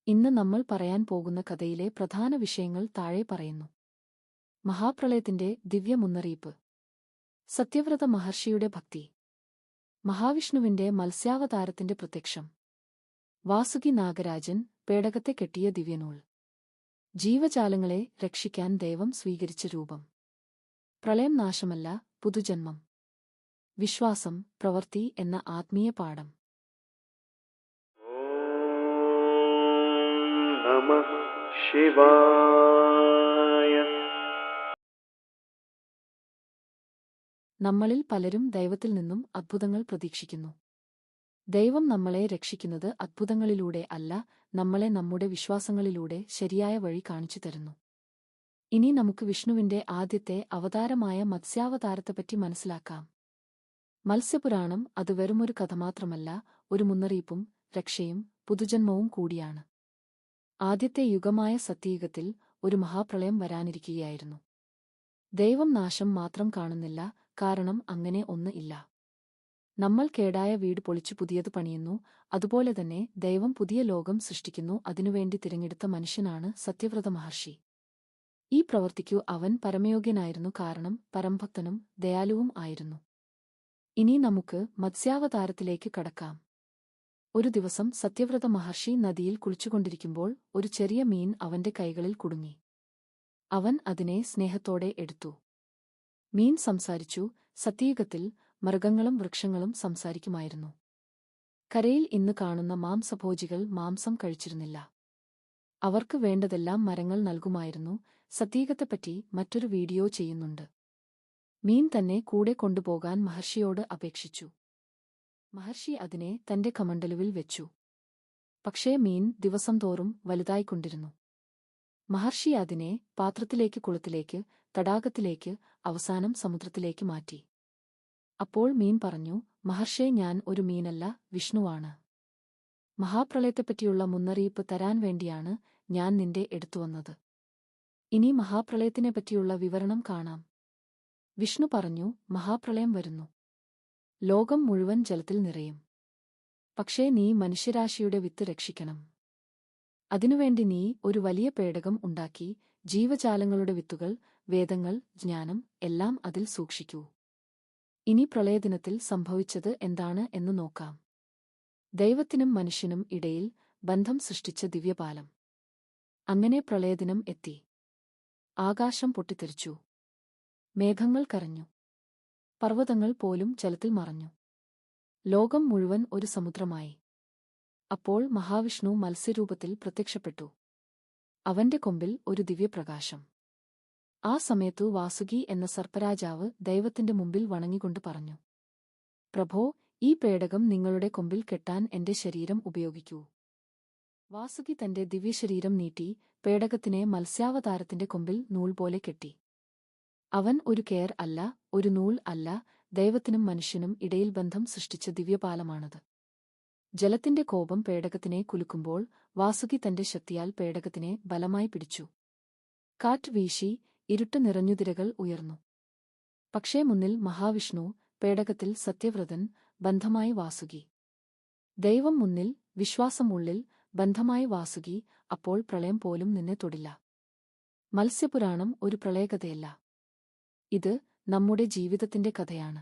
ഇന്ന് നമ്മൾ പറയാൻ പോകുന്ന കഥയിലെ പ്രധാന വിഷയങ്ങൾ താഴെ പറയുന്നു. മഹാപ്രളയത്തിന്റെ ദിവ്യ മുന്നറിയിപ്പ്. സത്യവ്രത മഹർഷിയുടെ ഭക്തി. മഹാവിഷ്ണുവിന്റെ മത്സ്യാവതാരത്തിന്റെ പ്രത്യക്ഷം. വാസുകി നാഗരാജൻ പേടകത്തെ കെട്ടിയ ദിവ്യനൂൽ. ജീവജാലങ്ങളെ രക്ഷിക്കാൻ ദൈവം സ്വീകരിച്ച രൂപം. പ്രളയം നാശമല്ല, പുതുജന്മം. വിശ്വാസം, പ്രവൃത്തി എന്ന ആത്മീയ പാഠം. നമഃ ശിവായ. നമ്മളിൽ പലരും ദൈവത്തിൽ നിന്നും അദ്ഭുതങ്ങൾ പ്രതീക്ഷിക്കുന്നു. ദൈവം നമ്മളെ രക്ഷിക്കുന്നത് അദ്ഭുതങ്ങളിലൂടെ അല്ല, നമ്മളെ നമ്മുടെ വിശ്വാസങ്ങളിലൂടെ ശരിയായ വഴി കാണിച്ചു തരുന്നു. ഇനി നമുക്ക് വിഷ്ണുവിന്റെ ആദ്യത്തെ അവതാരമായ മത്സ്യാവതാരത്തെപ്പറ്റി മനസ്സിലാക്കാം. മത്സ്യപുരാണം അത് വെറുമൊരു കഥ മാത്രമല്ല, ഒരു മുന്നറിയിപ്പും രക്ഷയും പുതുജന്മവും കൂടിയാണ്. ആദ്യത്തെ യുഗമായ സത്യയുഗത്തിൽ ഒരു മഹാപ്രളയം വരാനിരിക്കുകയായിരുന്നു. ദൈവം നാശം മാത്രം കാണുന്നില്ല, കാരണം അങ്ങനെ ഒന്ന് ഇല്ല. നമ്മൾ കേടായ വീട് പൊളിച്ചു പുതിയത് പണിയുന്നു, അതുപോലെ തന്നെ ദൈവം പുതിയ ലോകം സൃഷ്ടിക്കുന്നു. അതിനുവേണ്ടി തിരഞ്ഞെടുത്ത മനുഷ്യനാണ് സത്യവ്രത മഹർഷി. ഈ പ്രവൃത്തിക്കു അവൻ പരമയോഗ്യനായിരുന്നു, കാരണം പരമഭക്തനും ദയാലുവും ആയിരുന്നു. ഇനി നമുക്ക് മത്സ്യാവതാരത്തിലേക്ക് കടക്കാം. ഒരു ദിവസം സത്യവ്രത മഹർഷി നദിയിൽ കുളിച്ചുകൊണ്ടിരിക്കുമ്പോൾ ഒരു ചെറിയ മീൻ അവന്റെ കൈകളിൽ കുടുങ്ങി. അവൻ അതിനെ സ്നേഹത്തോടെ എടുത്തു. മീൻ സംസാരിച്ചു. സത്യയുഗത്തിൽ മൃഗങ്ങളും വൃക്ഷങ്ങളും സംസാരിക്കുമായിരുന്നു. കരയിൽ ഇന്ന് കാണുന്ന മാംസഭോജികൾ മാംസം കഴിച്ചിരുന്നില്ല. അവർക്ക് വേണ്ടതെല്ലാം മരങ്ങൾ നൽകുമായിരുന്നു. സത്യയുഗത്തെപ്പറ്റി മറ്റൊരു വീഡിയോ ചെയ്യുന്നുണ്ട്. മീൻ തന്നെ കൂടെ കൊണ്ടുപോകാൻ മഹർഷിയോട് അപേക്ഷിച്ചു. മഹർഷി അതിനെ തന്റെ കമണ്ഡലുവിൽ വെച്ചു. പക്ഷേ മീൻ ദിവസം തോറും വലുതായിക്കൊണ്ടിരുന്നു. മഹർഷി അതിനെ പാത്രത്തിലേക്ക്, കുളത്തിലേക്ക്, തടാകത്തിലേക്ക്, അവസാനം സമുദ്രത്തിലേക്ക് മാറ്റി. അപ്പോൾ മീൻ പറഞ്ഞു, മഹർഷേ, ഞാൻ ഒരു മീനല്ല, വിഷ്ണുവാണ്. മഹാപ്രളയത്തെപ്പറ്റിയുള്ള മുന്നറിയിപ്പ് തരാൻ വേണ്ടിയാണ് ഞാൻ നിന്റെ എടുത്തുവന്നത്. ഇനി മഹാപ്രളയത്തിനെപ്പറ്റിയുള്ള വിവരണം കാണാം. വിഷ്ണു പറഞ്ഞു, മഹാപ്രളയം വരുന്നു. ലോകം മുഴുവൻ ജലത്തിൽ നിറയും. പക്ഷേ നീ മനുഷ്യരാശിയുടെ വിത്ത് രക്ഷിക്കണം. അതിനുവേണ്ടി നീ ഒരു വലിയ പേടകം ഉണ്ടാക്കി ജീവജാലങ്ങളുടെ വിത്തുകൾ, വേദങ്ങൾ, ജ്ഞാനം എല്ലാം അതിൽ സൂക്ഷിക്കൂ. ഇനി പ്രളയദിനത്തിൽ സംഭവിച്ചത് എന്താണ് എന്ന് നോക്കാം. ദൈവത്തിനും മനുഷ്യനും ഇടയിൽ ബന്ധം സൃഷ്ടിച്ച ദിവ്യപാലം. അങ്ങനെ പ്രളയദിനം എത്തി. ആകാശം പൊട്ടിത്തെറിച്ചു. മേഘങ്ങൾ കരഞ്ഞു. പർവ്വതങ്ങൾ പോലും ജലത്തിൽ മറഞ്ഞു. ലോകം മുഴുവൻ ഒരു സമുദ്രമായി. അപ്പോൾ മഹാവിഷ്ണു മത്സ്യരൂപത്തിൽ പ്രത്യക്ഷപ്പെട്ടു. അവന്റെ കൊമ്പിൽ ഒരു ദിവ്യപ്രകാശം. ആ സമയത്തു വാസുകി എന്ന സർപ്പരാജാവ് ദൈവത്തിന്റെ മുമ്പിൽ വണങ്ങിക്കൊണ്ട് പറഞ്ഞു, പ്രഭോ, ഈ പേടകം നിങ്ങളുടെ കൊമ്പിൽ കെട്ടാൻ എന്റെ ശരീരം ഉപയോഗിക്കൂ. വാസുകി തന്റെ ദിവ്യശരീരം നീട്ടി പേടകത്തിനെ മത്സ്യാവതാരത്തിന്റെ കൊമ്പിൽ നൂൽ പോലെ കെട്ടി. അവൻ ഒരു കെയർ അല്ല, ഒരു നൂൽ അല്ല, ദൈവത്തിനും മനുഷ്യനും ഇടയിൽ ബന്ധം സൃഷ്ടിച്ച ദിവ്യപാലമാണത്. ജലത്തിന്റെ കോപം പേടകത്തിനെ കുലുക്കുമ്പോൾ വാസുകി തന്റെ ശക്തിയാൽ പേടകത്തിനെ ബലമായി പിടിച്ചു. കാറ്റ് വീശി, ഇരുട്ട് നിറഞ്ഞുതിരകൾ ഉയർന്നു. പക്ഷേ മുന്നിൽ മഹാവിഷ്ണു, പേടകത്തിൽ സത്യവ്രതൻ, ബന്ധമായി വാസുകി. ദൈവം മുന്നിൽ, വിശ്വാസം ഉള്ളിൽ, ബന്ധമായി വാസുകി. അപ്പോൾ പ്രളയം പോലും നിന്നെ തൊടില്ല. മത്സ്യപുരാണം ഒരു പ്രളയകഥയല്ല. ഇത് നമ്മുടെ ജീവിതത്തിന്റെ കഥയാണ്.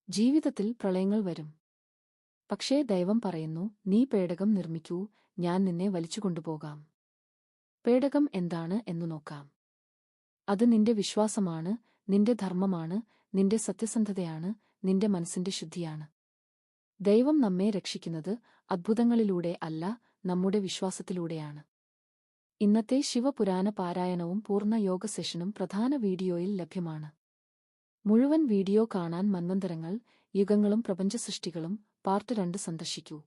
ജീവിതത്തിൽ പ്രളയങ്ങൾ വരും. പക്ഷേ ദൈവം പറയുന്നു, നീ പേടകം നിർമ്മിക്കൂ, ഞാൻ നിന്നെ വലിച്ചുകൊണ്ടുപോകാം. പേടകം എന്താണ് എന്നു നോക്കാം. അത് നിന്റെ വിശ്വാസമാണ്, നിന്റെ ധർമ്മമാണ്, നിന്റെ സത്യസന്ധതയാണ്, നിന്റെ മനസ്സിന്റെ ശുദ്ധിയാണ്. ദൈവം നമ്മെ രക്ഷിക്കുന്നത് അദ്ഭുതങ്ങളിലൂടെ അല്ല, നമ്മുടെ വിശ്വാസത്തിലൂടെയാണ്. ഇന്നത്തെ ശിവപുരാണ പാരായണവും പൂർണ്ണ യോഗ സെഷനും പ്രധാന വീഡിയോയിൽ ലഭ്യമാണ്. മുഴുവൻ വീഡിയോ കാണാൻ മന്വന്തരങ്ങൾ, യുഗങ്ങളും പ്രപഞ്ചസൃഷ്ടികളും പാർട്ട് 2 സന്ദർശിക്കൂ.